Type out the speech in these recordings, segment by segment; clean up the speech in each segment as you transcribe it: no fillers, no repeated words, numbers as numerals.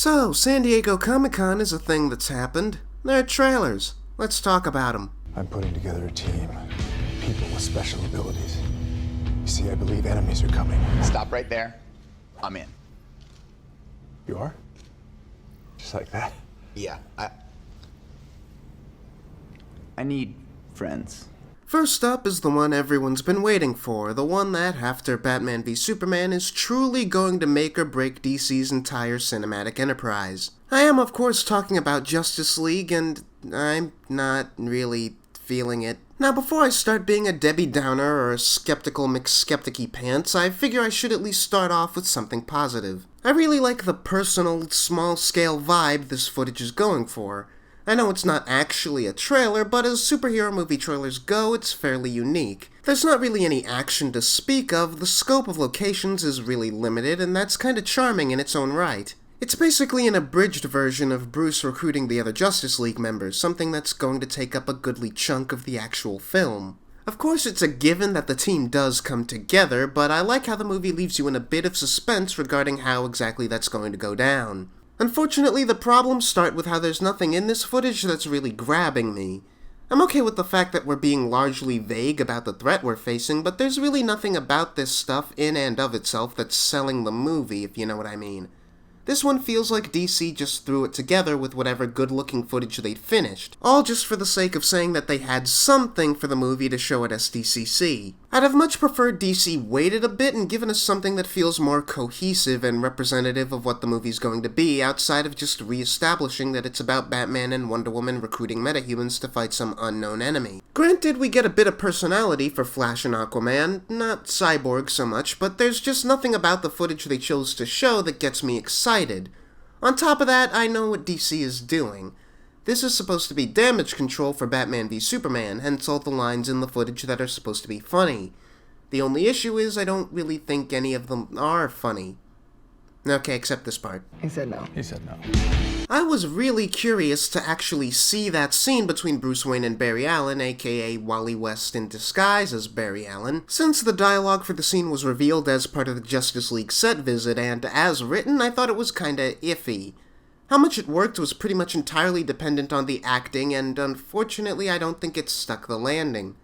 So, San Diego Comic-Con is a thing that's happened. There are trailers. Let's talk about them. I'm putting together a team. People with special abilities. You see, I believe enemies are coming. Stop right there. I'm in. You are? Just like that? Yeah, I need friends. First up is the one everyone's been waiting for, the one that, after Batman v Superman, is truly going to make or break DC's entire cinematic enterprise. I am, of course, talking about Justice League, and I'm not really feeling it. Now, before I start being a Debbie Downer or a skeptical McSkepticy pants, I figure I should at least start off with something positive. I really like the personal, small-scale vibe this footage is going for. I know it's not actually a trailer, but as superhero movie trailers go, it's fairly unique. There's not really any action to speak of, the scope of locations is really limited, and that's kinda charming in its own right. It's basically an abridged version of Bruce recruiting the other Justice League members, something that's going to take up a goodly chunk of the actual film. Of course, it's a given that the team does come together, but I like how the movie leaves you in a bit of suspense regarding how exactly that's going to go down. Unfortunately, the problems start with how there's nothing in this footage that's really grabbing me. I'm okay with the fact that we're being largely vague about the threat we're facing, but there's really nothing about this stuff in and of itself that's selling the movie, if you know what I mean. This one feels like DC just threw it together with whatever good-looking footage they'd finished, all just for the sake of saying that they had something for the movie to show at SDCC. I'd have much preferred DC waited a bit and given us something that feels more cohesive and representative of what the movie's going to be, outside of just re-establishing that it's about Batman and Wonder Woman recruiting metahumans to fight some unknown enemy. Granted, we get a bit of personality for Flash and Aquaman, not Cyborg so much, but there's just nothing about the footage they chose to show that gets me excited. On top of that, I know what DC is doing. This is supposed to be damage control for Batman v Superman, hence all the lines in the footage that are supposed to be funny. The only issue is I don't really think any of them are funny. Okay, except this part. He said no. He said no. I was really curious to actually see that scene between Bruce Wayne and Barry Allen, aka Wally West in disguise as Barry Allen, since the dialogue for the scene was revealed as part of the Justice League set visit, and as written, I thought it was kinda iffy. How much it worked was pretty much entirely dependent on the acting, and unfortunately I don't think it stuck the landing.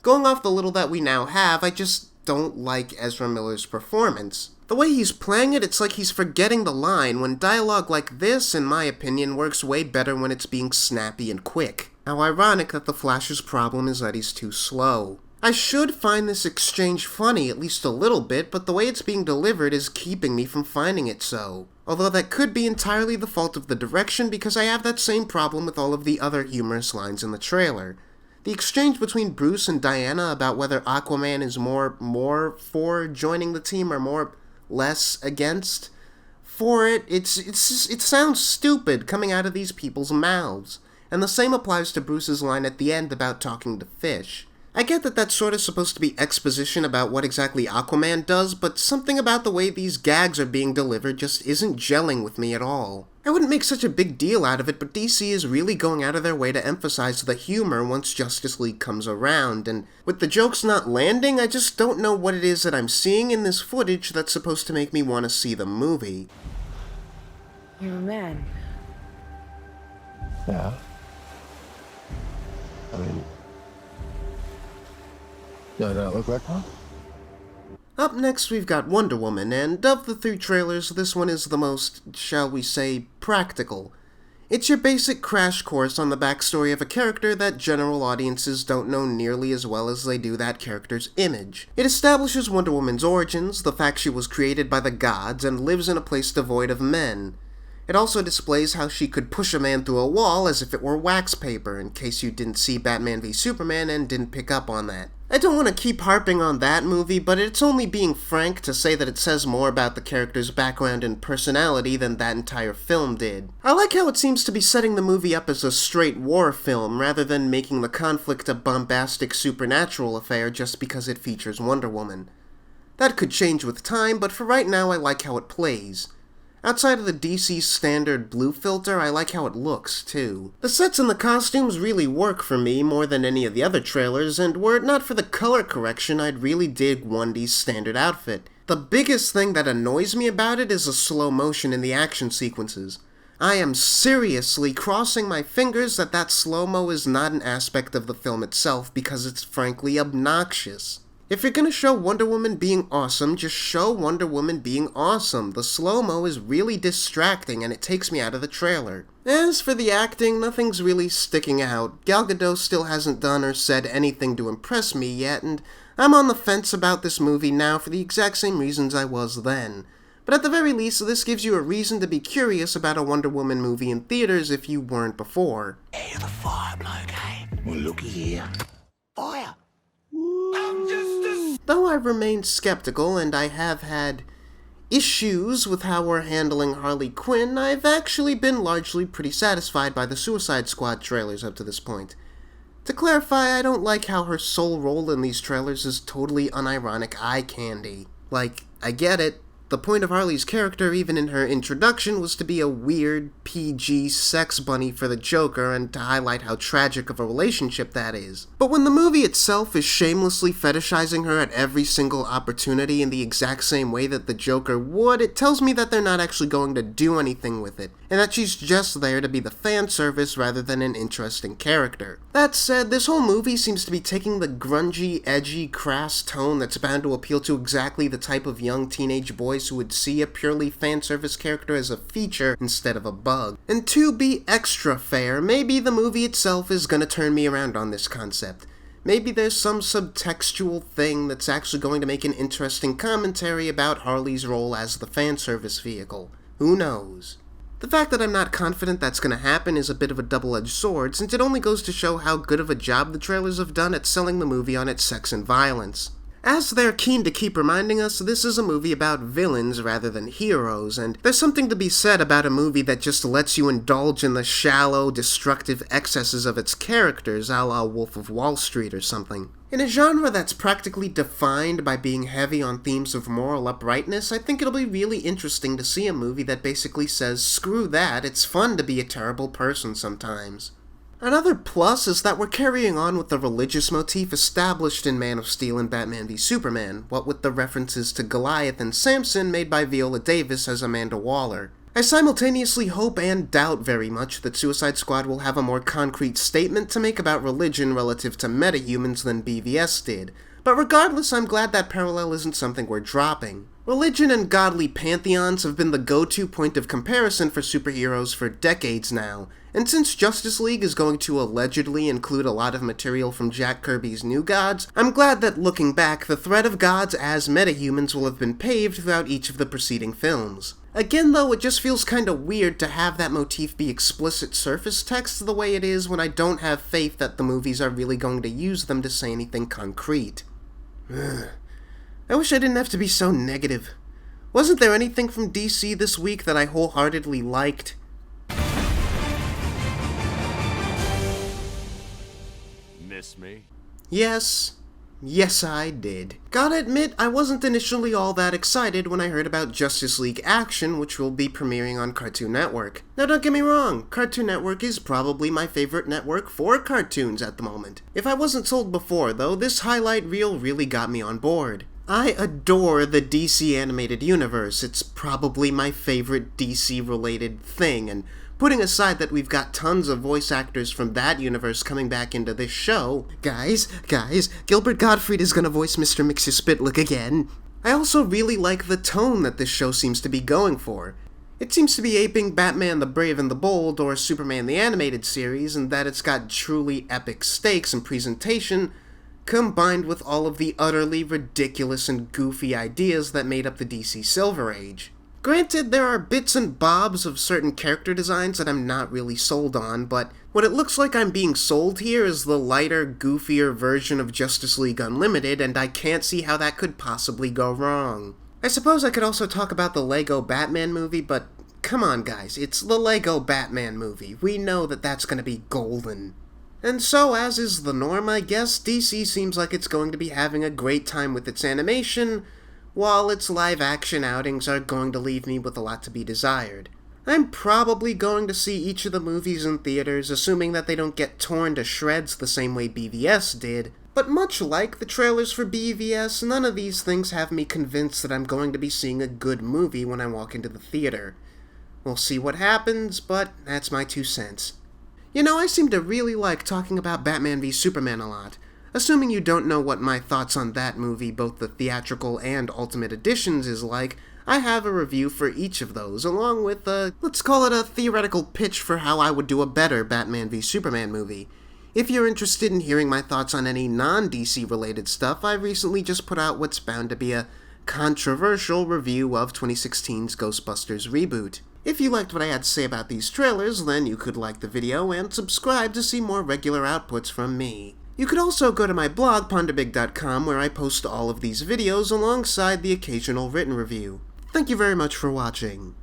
Going off the little that we now have, I just don't like Ezra Miller's performance. The way he's playing it, it's like he's forgetting the line, when dialogue like this, in my opinion, works way better when it's being snappy and quick. How ironic that the Flash's problem is that he's too slow. I should find this exchange funny at least a little bit, but the way it's being delivered is keeping me from finding it so. Although that could be entirely the fault of the direction, because I have that same problem with all of the other humorous lines in the trailer. The exchange between Bruce and Diana about whether Aquaman is more for joining the team or less against for it, it sounds stupid coming out of these people's mouths. And the same applies to Bruce's line at the end about talking to fish. I get that that's sort of supposed to be exposition about what exactly Aquaman does, but something about the way these gags are being delivered just isn't gelling with me at all. I wouldn't make such a big deal out of it, but DC is really going out of their way to emphasize the humor once Justice League comes around, and with the jokes not landing, I just don't know what it is that I'm seeing in this footage that's supposed to make me want to see the movie. You're a man. Yeah. I mean, does that look like one? Up next, we've got Wonder Woman, and of the three trailers, this one is the most, shall we say, practical. It's your basic crash course on the backstory of a character that general audiences don't know nearly as well as they do that character's image. It establishes Wonder Woman's origins, the fact she was created by the gods and lives in a place devoid of men. It also displays how she could push a man through a wall as if it were wax paper, in case you didn't see Batman v Superman and didn't pick up on that. I don't want to keep harping on that movie, but it's only being frank to say that it says more about the character's background and personality than that entire film did. I like how it seems to be setting the movie up as a straight war film, rather than making the conflict a bombastic supernatural affair just because it features Wonder Woman. That could change with time, but for right now I like how it plays. Outside of the DC standard blue filter, I like how it looks, too. The sets and the costumes really work for me more than any of the other trailers, and were it not for the color correction, I'd really dig Wendy's standard outfit. The biggest thing that annoys me about it is the slow motion in the action sequences. I am seriously crossing my fingers that that slow-mo is not an aspect of the film itself because it's frankly obnoxious. If you're gonna show Wonder Woman being awesome, just show Wonder Woman being awesome. The slow-mo is really distracting and it takes me out of the trailer. As for the acting, nothing's really sticking out. Gal Gadot still hasn't done or said anything to impress me yet, and I'm on the fence about this movie now for the exact same reasons I was then. But at the very least, this gives you a reason to be curious about a Wonder Woman movie in theaters if you weren't before. Hey, the fire bloke, hey? Well, looky here. Fire! Though I remain skeptical and I have had issues with how we're handling Harley Quinn, I've actually been largely pretty satisfied by the Suicide Squad trailers up to this point. To clarify, I don't like how her sole role in these trailers is totally unironic eye candy. Like, I get it. The point of Harley's character, even in her introduction, was to be a weird, PG sex bunny for the Joker and to highlight how tragic of a relationship that is. But when the movie itself is shamelessly fetishizing her at every single opportunity in the exact same way that the Joker would, it tells me that they're not actually going to do anything with it, and that she's just there to be the fan service rather than an interesting character. That said, this whole movie seems to be taking the grungy, edgy, crass tone that's bound to appeal to exactly the type of young teenage boys who would see a purely fan service character as a feature instead of a bug. And to be extra fair, maybe the movie itself is gonna turn me around on this concept. Maybe there's some subtextual thing that's actually going to make an interesting commentary about Harley's role as the fan service vehicle. Who knows? The fact that I'm not confident that's gonna happen is a bit of a double-edged sword, since it only goes to show how good of a job the trailers have done at selling the movie on its sex and violence. As they're keen to keep reminding us, this is a movie about villains rather than heroes, and there's something to be said about a movie that just lets you indulge in the shallow, destructive excesses of its characters, a la Wolf of Wall Street or something. In a genre that's practically defined by being heavy on themes of moral uprightness, I think it'll be really interesting to see a movie that basically says, screw that, it's fun to be a terrible person sometimes. Another plus is that we're carrying on with the religious motif established in Man of Steel and Batman v Superman, what with the references to Goliath and Samson made by Viola Davis as Amanda Waller. I simultaneously hope and doubt very much that Suicide Squad will have a more concrete statement to make about religion relative to metahumans than BVS did, but regardless, I'm glad that parallel isn't something we're dropping. Religion and godly pantheons have been the go-to point of comparison for superheroes for decades now, and since Justice League is going to allegedly include a lot of material from Jack Kirby's New Gods, I'm glad that looking back, the thread of gods as metahumans will have been paved throughout each of the preceding films. Again though, it just feels kinda weird to have that motif be explicit surface text the way it is when I don't have faith that the movies are really going to use them to say anything concrete. I wish I didn't have to be so negative. Wasn't there anything from DC this week that I wholeheartedly liked? Miss me? Yes, I did. Gotta admit, I wasn't initially all that excited when I heard about Justice League Action, which will be premiering on Cartoon Network. Now don't get me wrong, Cartoon Network is probably my favorite network for cartoons at the moment. If I wasn't sold before, though, this highlight reel really got me on board. I adore the DC animated universe. It's probably my favorite DC-related thing, and putting aside that we've got tons of voice actors from that universe coming back into this show, guys, Gilbert Gottfried is gonna voice Mr. Mxyzptlk again. I also really like the tone that this show seems to be going for. It seems to be aping Batman the Brave and the Bold or Superman the Animated Series, and that it's got truly epic stakes and presentation, combined with all of the utterly ridiculous and goofy ideas that made up the DC Silver Age. Granted, there are bits and bobs of certain character designs that I'm not really sold on, but what it looks like I'm being sold here is the lighter, goofier version of Justice League Unlimited, and I can't see how that could possibly go wrong. I suppose I could also talk about the Lego Batman movie, but come on guys, it's the Lego Batman movie. We know that that's gonna be golden. And so, as is the norm, I guess, DC seems like it's going to be having a great time with its animation, while its live-action outings are going to leave me with a lot to be desired. I'm probably going to see each of the movies in theaters, assuming that they don't get torn to shreds the same way BVS did, but much like the trailers for BVS, none of these things have me convinced that I'm going to be seeing a good movie when I walk into the theater. We'll see what happens, but that's my 2 cents. You know, I seem to really like talking about Batman v Superman a lot. Assuming you don't know what my thoughts on that movie, both the theatrical and Ultimate Editions, is like, I have a review for each of those, along with let's call it a theoretical pitch for how I would do a better Batman v Superman movie. If you're interested in hearing my thoughts on any non-DC related stuff, I recently just put out what's bound to be a controversial review of 2016's Ghostbusters reboot. If you liked what I had to say about these trailers, then you could like the video and subscribe to see more regular outputs from me. You could also go to my blog, ponderbig.com, where I post all of these videos alongside the occasional written review. Thank you very much for watching.